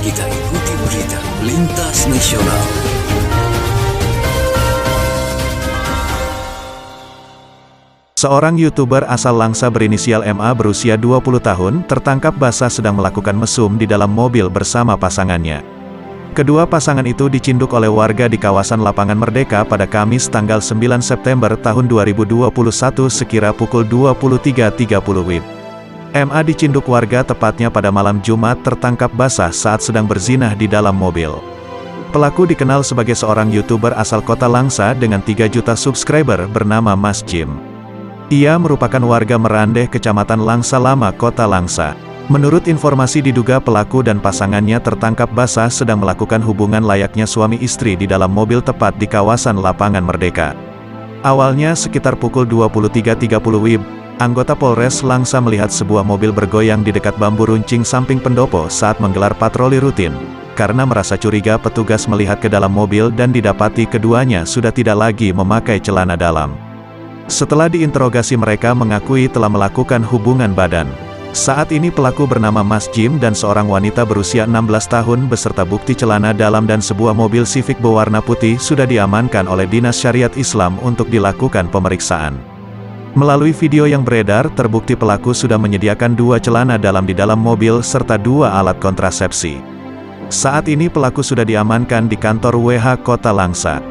Kita ikuti berita lintas nasional. Seorang YouTuber asal Langsa berinisial MA berusia 20 tahun tertangkap basah sedang melakukan mesum di dalam mobil bersama pasangannya. Kedua pasangan itu dicinduk oleh warga di kawasan Lapangan Merdeka pada Kamis tanggal 9 September tahun 2021 sekira pukul 23.30 WIB. MA dicinduk warga tepatnya pada malam Jumat tertangkap basah saat sedang berzinah di dalam mobil. Pelaku dikenal sebagai seorang YouTuber asal kota Langsa dengan 3 juta subscriber bernama Mas Jim. Ia merupakan warga Merandeh, Kecamatan Langsa Lama, Kota Langsa. Menurut informasi diduga pelaku dan pasangannya tertangkap basah sedang melakukan hubungan layaknya suami istri di dalam mobil tepat di kawasan Lapangan Merdeka. Awalnya sekitar pukul 23.30 WIB, anggota Polres Langsa melihat sebuah mobil bergoyang di dekat bambu runcing samping pendopo saat menggelar patroli rutin. Karena merasa curiga, petugas melihat ke dalam mobil dan didapati keduanya sudah tidak lagi memakai celana dalam. Setelah diinterogasi mereka mengakui telah melakukan hubungan badan. Saat ini pelaku bernama Mas Jim dan seorang wanita berusia 16 tahun beserta bukti celana dalam dan sebuah mobil Civic berwarna putih sudah diamankan oleh Dinas Syariat Islam untuk dilakukan pemeriksaan. Melalui video yang beredar, terbukti pelaku sudah menyediakan 2 celana dalam di dalam mobil serta 2 alat kontrasepsi. Saat ini pelaku sudah diamankan di kantor WH Kota Langsa.